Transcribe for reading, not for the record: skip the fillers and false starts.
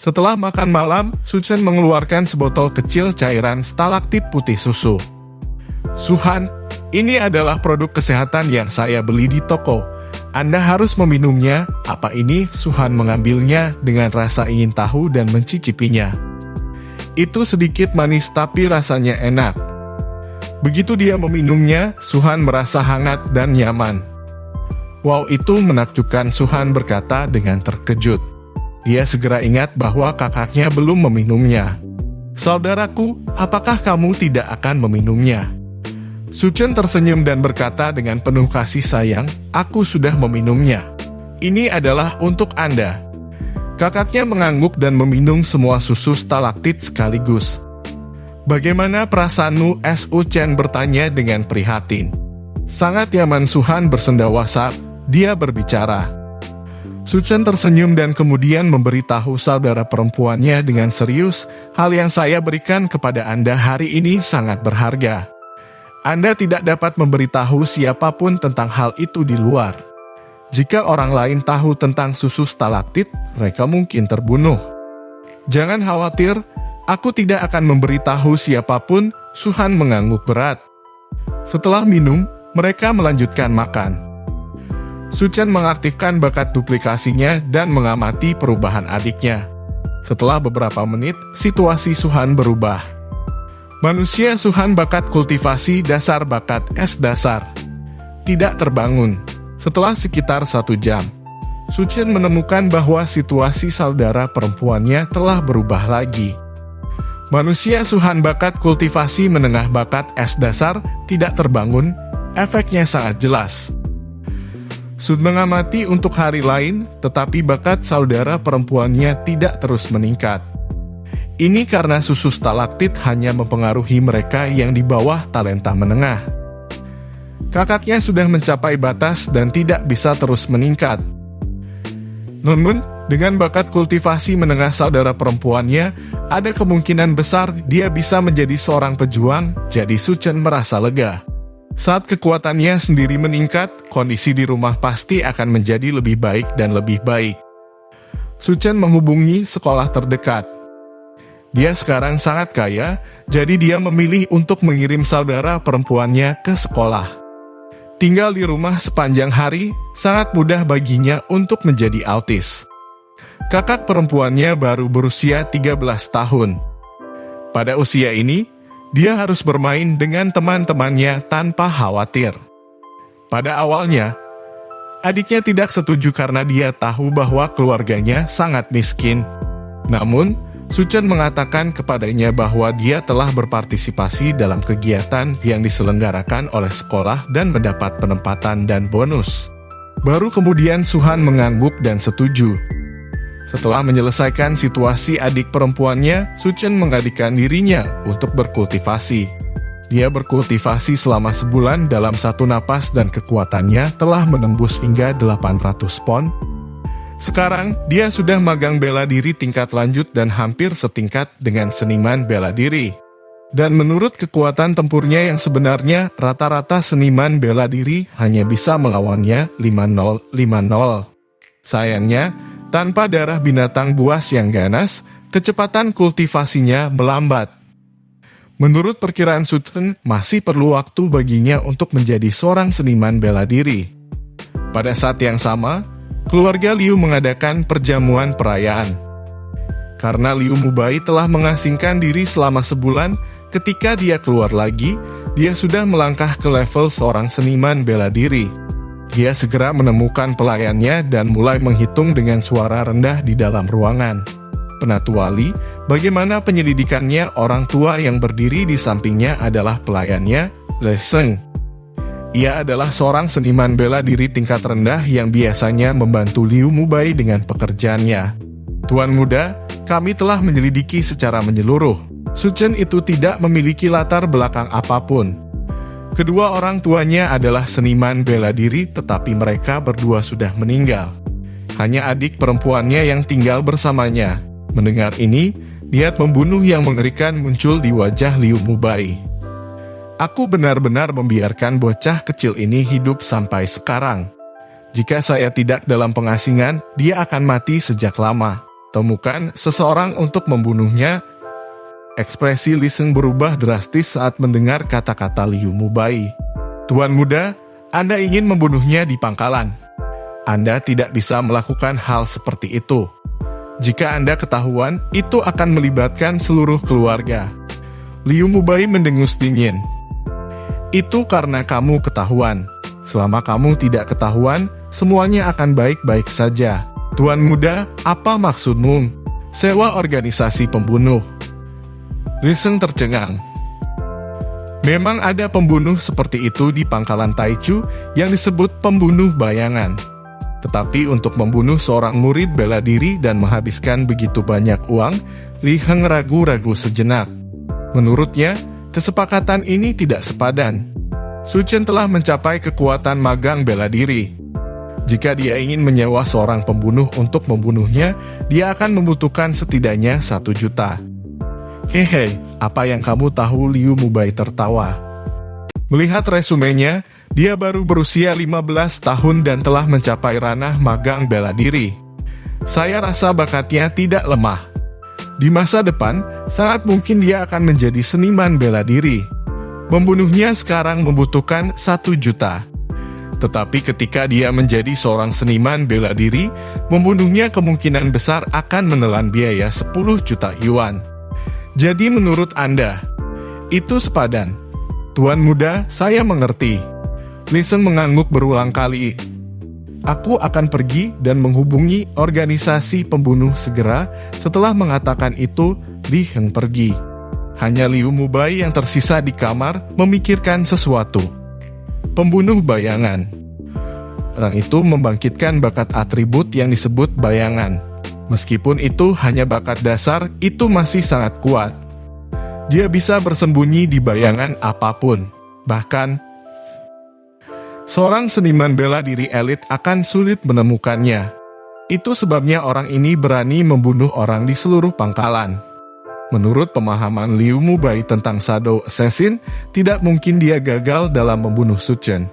Setelah makan malam, Suchen mengeluarkan sebotol kecil cairan stalaktit putih susu. "Suhan, ini adalah produk kesehatan yang saya beli di toko. Anda harus meminumnya." "Apa ini?" Suhan mengambilnya dengan rasa ingin tahu dan mencicipinya. Itu sedikit manis tapi rasanya enak. Begitu dia meminumnya, Suhan merasa hangat dan nyaman. "Wow, itu menakjubkan," Suhan berkata dengan terkejut. Dia segera ingat bahwa kakaknya belum meminumnya. "Saudaraku, apakah kamu tidak akan meminumnya?" Suchen tersenyum dan berkata dengan penuh kasih sayang, "Aku sudah meminumnya. Ini adalah untuk Anda." Kakaknya mengangguk dan meminum semua susu stalaktit sekaligus. "Bagaimana perasaanmu?" Suchen bertanya dengan prihatin. Sangat nyaman, Suhan bersendawa saat dia berbicara. Suchen tersenyum dan kemudian memberitahu saudara perempuannya dengan serius, "Hal yang saya berikan kepada Anda hari ini sangat berharga. Anda tidak dapat memberitahu siapapun tentang hal itu di luar. Jika orang lain tahu tentang susu stalaktit, mereka mungkin terbunuh." "Jangan khawatir, aku tidak akan memberitahu siapapun," Suhan mengangguk berat. Setelah minum, mereka melanjutkan makan. Suchen mengaktifkan bakat duplikasinya dan mengamati perubahan adiknya. Setelah beberapa menit, situasi Suhan berubah. Manusia Suhan bakat kultivasi dasar bakat S dasar tidak terbangun. Setelah sekitar 1 jam, Suchen menemukan bahwa situasi saudara perempuannya telah berubah lagi. Manusia Suhan bakat kultivasi menengah bakat S dasar tidak terbangun, efeknya sangat jelas. Sun mengamati untuk hari lain, tetapi bakat saudara perempuannya tidak terus meningkat. Ini karena susu stalaktit hanya mempengaruhi mereka yang di bawah talenta menengah. Kakaknya sudah mencapai batas dan tidak bisa terus meningkat. Namun, dengan bakat kultivasi menengah saudara perempuannya, ada kemungkinan besar dia bisa menjadi seorang pejuang, jadi Suchen merasa lega. Saat kekuatannya sendiri meningkat, kondisi di rumah pasti akan menjadi lebih baik dan lebih baik. Suchen menghubungi sekolah terdekat. Dia sekarang sangat kaya, jadi dia memilih untuk mengirim saudara perempuannya ke sekolah. Tinggal di rumah sepanjang hari, sangat mudah baginya untuk menjadi autis. Kakak perempuannya baru berusia 13 tahun. Pada usia ini, dia harus bermain dengan teman-temannya tanpa khawatir. Pada awalnya, adiknya tidak setuju karena dia tahu bahwa keluarganya sangat miskin. Namun, Suchen mengatakan kepadanya bahwa dia telah berpartisipasi dalam kegiatan yang diselenggarakan oleh sekolah dan mendapat penempatan dan bonus. Baru kemudian Suhan mengangguk dan setuju. Setelah menyelesaikan situasi adik perempuannya, Suchen menggantikan dirinya untuk berkultivasi. Dia berkultivasi selama sebulan dalam satu napas dan kekuatannya telah menembus hingga 800 pon. Sekarang, dia sudah magang bela diri tingkat lanjut dan hampir setingkat dengan seniman bela diri. Dan menurut kekuatan tempurnya yang sebenarnya, rata-rata seniman bela diri hanya bisa melawannya 5-0. Sayangnya, tanpa darah binatang buas yang ganas, kecepatan kultivasinya melambat. Menurut perkiraan Suchen, masih perlu waktu baginya untuk menjadi seorang seniman bela diri. Pada saat yang sama, keluarga Liu mengadakan perjamuan perayaan. Karena Liu Mubai telah mengasingkan diri selama sebulan, ketika dia keluar lagi, dia sudah melangkah ke level seorang seniman bela diri. Dia segera menemukan pelayannya dan mulai menghitung dengan suara rendah di dalam ruangan. Penatua Li, bagaimana penyelidikannya orang tua yang berdiri di sampingnya adalah pelayannya, Le Sheng. Ia adalah seorang seniman bela diri tingkat rendah yang biasanya membantu Liu Mubai dengan pekerjaannya. "Tuan muda, kami telah menyelidiki secara menyeluruh. Suchen itu tidak memiliki latar belakang apapun. Kedua orang tuanya adalah seniman bela diri, tetapi mereka berdua sudah meninggal. Hanya adik perempuannya yang tinggal bersamanya." Mendengar ini, niat membunuh yang mengerikan muncul di wajah Liu Mubai. "Aku benar-benar membiarkan bocah kecil ini hidup sampai sekarang. Jika saya tidak dalam pengasingan, dia akan mati sejak lama. temukan seseorang untuk membunuhnya. Ekspresi Lee Seng berubah drastis saat mendengar kata-kata Liu Mubai. Tuan muda, Anda ingin membunuhnya di pangkalan. Anda tidak bisa melakukan hal seperti itu. Jika Anda ketahuan, itu akan melibatkan seluruh keluarga. Liu Mubai mendengus dingin. Itu karena kamu ketahuan. Selama kamu tidak ketahuan, semuanya akan baik-baik saja. Tuan muda, apa maksudmu? Sewa organisasi pembunuh. Lee Seng tercengang. Memang ada pembunuh seperti itu di pangkalan Taichu yang disebut pembunuh bayangan. Tetapi untuk membunuh seorang murid bela diri dan menghabiskan begitu banyak uang, Li Heng ragu-ragu sejenak. Menurutnya, kesepakatan ini tidak sepadan. Su Chen telah mencapai kekuatan magang bela diri. Jika dia ingin menyewa seorang pembunuh untuk membunuhnya, dia akan membutuhkan setidaknya 1 juta. Hehe, apa yang kamu tahu? Liu Mubai tertawa. Melihat resumenya, dia baru berusia 15 tahun dan telah mencapai ranah magang bela diri. Saya rasa bakatnya tidak lemah. Di masa depan, sangat mungkin dia akan menjadi seniman bela diri. Membunuhnya sekarang membutuhkan 1 juta. Tetapi ketika dia menjadi seorang seniman bela diri, membunuhnya kemungkinan besar akan menelan biaya 10 juta yuan. Jadi menurut Anda, itu sepadan? Tuan muda, saya mengerti. Lee Seng mengangguk berulang kali. Aku akan pergi dan menghubungi organisasi pembunuh segera. Setelah mengatakan itu, Li Heng pergi. Hanya Liu Mubai yang tersisa di kamar memikirkan sesuatu. Pembunuh bayangan. Orang itu membangkitkan bakat atribut yang disebut bayangan. Meskipun itu hanya bakat dasar, itu masih sangat kuat. Dia bisa bersembunyi di bayangan apapun. Bahkan, seorang seniman bela diri elit akan sulit menemukannya. Itu sebabnya orang ini berani membunuh orang di seluruh pangkalan. Menurut pemahaman Liu Mubai tentang Shadow Assassin, tidak mungkin dia gagal dalam membunuh Su Chen.